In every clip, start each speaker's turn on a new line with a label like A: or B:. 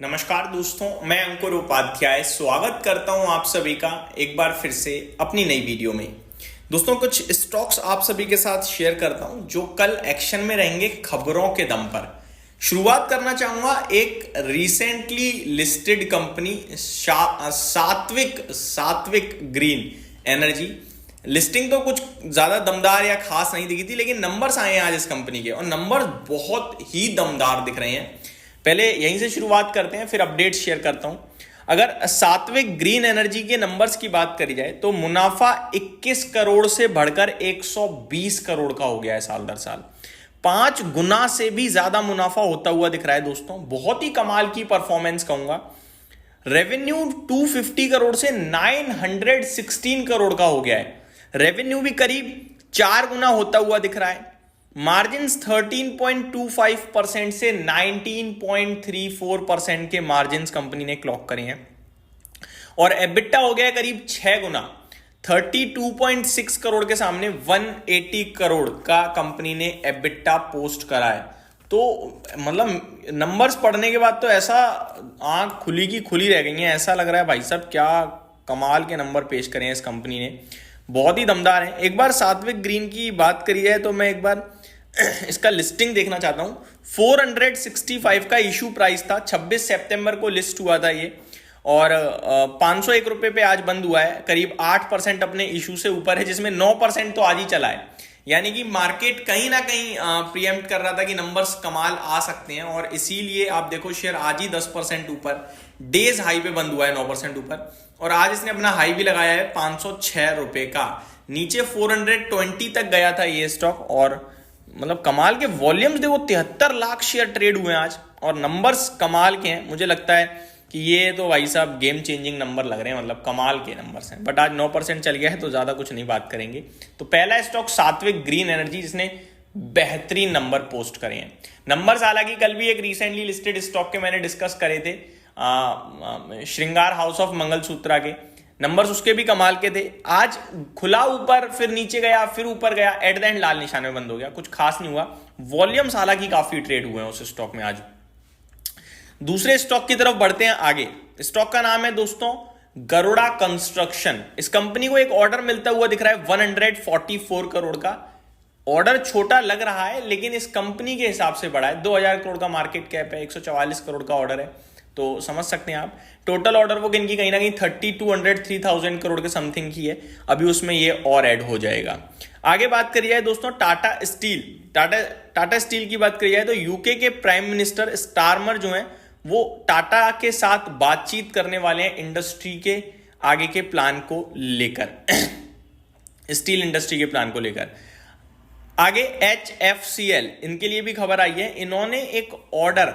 A: नमस्कार दोस्तों, मैं अंकुर उपाध्याय स्वागत करता हूं आप सभी का एक बार फिर से अपनी नई वीडियो में। दोस्तों, कुछ स्टॉक्स आप सभी के साथ शेयर करता हूं जो कल एक्शन में रहेंगे खबरों के दम पर। शुरुआत करना चाहूंगा एक रिसेंटली लिस्टेड कंपनी सात्विक ग्रीन एनर्जी। लिस्टिंग तो कुछ ज्यादा दमदार या खास नहीं दिखी थी, लेकिन नंबर्स आए हैं आज इस कंपनी के और नंबर्स बहुत ही दमदार दिख रहे हैं। पहले यहीं से शुरुआत करते हैं, फिर अपडेट शेयर करता हूं। अगर सात्विक ग्रीन एनर्जी के नंबर्स की बात करी जाए तो मुनाफा 21 करोड़ से बढ़कर 120 करोड़ का हो गया है साल दर साल। 5 गुना से भी ज्यादा मुनाफा होता हुआ दिख रहा है दोस्तों। बहुत ही कमाल की परफॉर्मेंस कहूंगा। रेवेन्यू 250 करोड़ से 916 करोड़ का हो गया है। रेवेन्यू भी करीब 4 गुना होता हुआ दिख रहा है। मार्जिन्स 13.25% से 19.34% के मार्जिन्स कंपनी ने क्लॉक करे हैं और एबिटा हो गया करीब 6 गुना। 32.6 करोड़ के सामने 180 करोड़ का कंपनी ने एबिटा पोस्ट करा है। तो मतलब नंबर्स पढ़ने के बाद तो ऐसा आंख खुली की खुली रह गई है। ऐसा लग रहा है भाई साहब क्या कमाल के नंबर पेश करे हैं इस कंपनी ने, बहुत ही दमदार है। एक बार सात्विक ग्रीन की बात करी जाए तो मैं एक बार इसका लिस्टिंग देखना चाहता हूं। 465 का इशू प्राइस था, 26 सितंबर को लिस्ट हुआ था ये और 501 रुपए पे आज बंद हुआ है। करीब 8% अपने इशू से ऊपर है, जिसमें 9% तो आज ही चला है। यानी कि मार्केट कहीं ना कहीं प्रीएम्प्ट कर रहा था कि नंबर्स कमाल आ सकते हैं और इसीलिए आप देखो शेयर आज ही 10% ऊपर, डेज हाई पे बंद हुआ है 9% ऊपर और आज इसने अपना हाई भी लगाया है 506 रुपए का। नीचे 420 तक गया था ये स्टॉक और मतलब कमाल के वॉल्यूम्स देखो, 73 लाख शेयर ट्रेड हुए हैं आज और नंबर्स कमाल के हैं। मुझे लगता है कि ये तो भाई साहब गेम चेंजिंग नंबर लग रहे हैं, मतलब कमाल के नंबर्स हैं। बट आज 9% चल गया है तो ज्यादा कुछ नहीं बात करेंगे। तो पहला स्टॉक सात्विक ग्रीन एनर्जी, जिसने बेहतरीन नंबर पोस्ट करे हैं। नंबर्स हालांकि कल भी एक रिसेंटली लिस्टेड स्टॉक के मैंने डिस्कस करे थे, श्रृंगार हाउस ऑफ मंगलसूत्रा के नंबर्स, उसके भी कमाल के थे। आज खुला ऊपर, फिर नीचे गया, फिर ऊपर गया, एट द एंड लाल निशान में बंद हो गया, कुछ खास नहीं हुआ। वॉल्यूम्स हालांकि काफी ट्रेड हुए हैं उस स्टॉक में आज। दूसरे स्टॉक की तरफ बढ़ते हैं आगे। स्टॉक का नाम है दोस्तों गरुड़ा कंस्ट्रक्शन। इस कंपनी को एक ऑर्डर मिलता हुआ दिख रहा है 144 करोड़ का। ऑर्डर छोटा लग रहा है लेकिन इस कंपनी के हिसाब से बड़ा है। 2000 करोड़ का मार्केट कैप है, 144 करोड़ का ऑर्डर है, तो समझ सकते हैं आप। टोटल ऑर्डर वो इनकी कहीं ना कहीं 3200-3000 करोड़ के समथिंग की है। अभी उसमें ये और ऐड हो जाएगा। आगे बात करी जाए दोस्तों टाटा स्टील की बात करी जाए तो यूके के प्राइम मिनिस्टर स्टारमर जो हैं वो टाटा के साथ बातचीत करने वाले हैं इंडस्ट्री के आगे के प्लान को लेकर स्टील इंडस्ट्री के प्लान को लेकर। आगे HFCL, इनके लिए भी खबर आई है। इन्होंने एक ऑर्डर,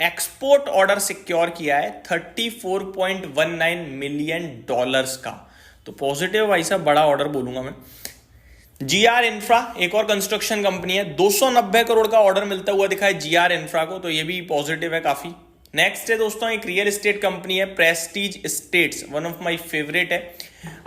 A: एक्सपोर्ट ऑर्डर सिक्योर किया है 34.19 मिलियन डॉलर्स का। तो पॉजिटिव भाई साहब, बड़ा ऑर्डर बोलूंगा मैं। GR इंफ्रा एक और कंस्ट्रक्शन कंपनी है, 290 करोड़ का ऑर्डर मिलता हुआ दिखा है GR इंफ्रा को, तो ये भी पॉजिटिव है काफी। नेक्स्ट है दोस्तों एक रियल एस्टेट कंपनी है Prestige estates, one of my favourite है।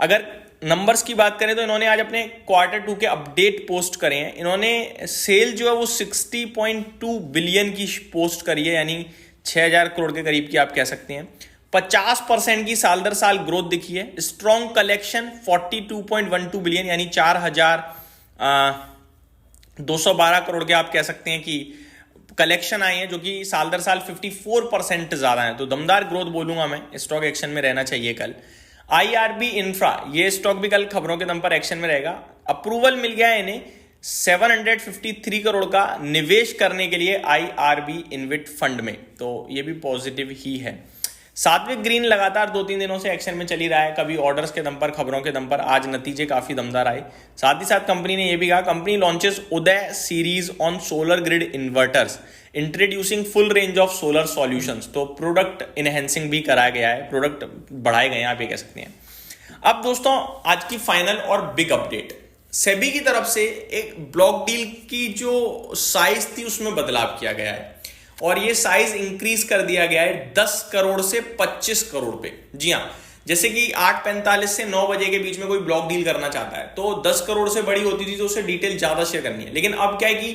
A: अगर नंबर्स की बात करें तो इन्होंने आज अपने Q2 के अपडेट पोस्ट करे हैं। इन्होंने सेल जो है वो 60.2 बिलियन की पोस्ट करी है, यानी 6000 करोड़ के करीब की आप कह सकते हैं। 50% की साल दर साल ग्रोथ दिखी है। स्ट्रॉन्ग कलेक्शन 42.12 बिलियन यानी 4212 करोड़ के आप कह सकते हैं कि कलेक्शन आए हैं, जो कि साल दर साल 54% ज्यादा है। तो दमदार ग्रोथ बोलूंगा मैं, स्टॉक एक्शन में रहना चाहिए कल। IRB इंफ्रा, ये स्टॉक भी कल खबरों के दम पर एक्शन में रहेगा। अप्रूवल मिल गया है इन्हें 753 करोड़ का निवेश करने के लिए IRB इन्वेट फंड में, तो ये भी पॉजिटिव ही है। सात्विक ग्रीन लगातार 2-3 दिनों से एक्शन में चली रहा है, कभी ऑर्डर्स के दम पर, खबरों के दम पर। आज नतीजे काफी दमदार आए। साथ ही साथ कंपनी ने यह भी कहा, company launches Uday series on solar grid inverters introducing full range of solar solutions. तो प्रोडक्ट इनहेंसिंग भी कराया गया है, प्रोडक्ट बढ़ाए गए हैं आप ये कह सकते हैं। अब दोस्तों आज की फाइनल और बिग अपडेट, सेबी की तरफ से एक ब्लॉक डील की जो साइज थी उसमें बदलाव किया गया है और ये साइज इंक्रीज कर दिया गया है 10 करोड़ से 25 करोड़ पे। जी हाँ, जैसे कि 8:45 से 9 बजे के बीच में कोई ब्लॉक डील करना चाहता है तो 10 करोड़ से बड़ी होती थी तो उसे डिटेल ज्यादा शेयर करनी है, लेकिन अब क्या है कि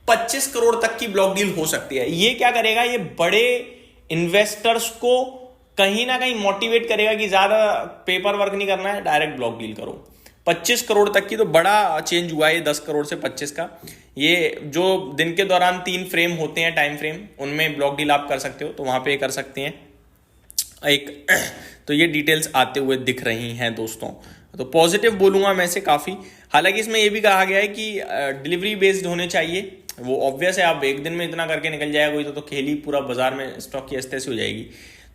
A: 25 करोड़ तक की ब्लॉक डील हो सकती है। ये क्या करेगा, ये बड़े इन्वेस्टर्स को कहीं ना कहीं मोटिवेट करेगा कि ज्यादा पेपर वर्क नहीं करना है, डायरेक्ट ब्लॉक डील करो। 25 करोड़ तक की तो बड़ा चेंज हुआ है 10 करोड़ से 25 का। ये जो दिन के दौरान 3 फ्रेम होते हैं, टाइम फ्रेम, उनमें ब्लॉक डील आप कर सकते हो, तो वहां पे कर सकते हैं एक। तो ये डिटेल्स आते हुए दिख रही हैं दोस्तों, तो पॉजिटिव बोलूंगा मैं से काफी। हालांकि इसमें ये भी कहा गया है कि डिलीवरी बेस्ड होने चाहिए, वो ऑब्वियस है, आप एक दिन में इतना करके निकल जाएगा कोई तो खेल ही पूरा बाजार में स्टॉक की अस्ते से हो जाएगी।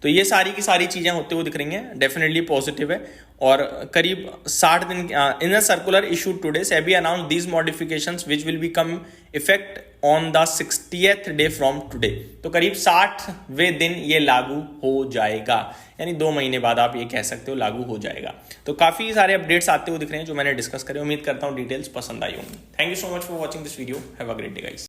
A: तो ये सारी की सारी चीजें होते हुए दिख रही हैं, डेफिनेटली पॉजिटिव है। और करीब 60 दिन in a circular issued today SEBI announce these modifications which will be come effect on the 60th day from today. तो करीब 60वें दिन ये लागू हो जाएगा, यानी 2 महीने बाद आप ये कह सकते हो लागू हो जाएगा। तो काफी सारे अपडेट्स आते हुए दिख रहे हैं जो मैंने डिस्कस करे। उम्मीद करता हूँ डिटेल्स पसंद आई होंगी। Thank you so much for watching this video. Have a great day guys.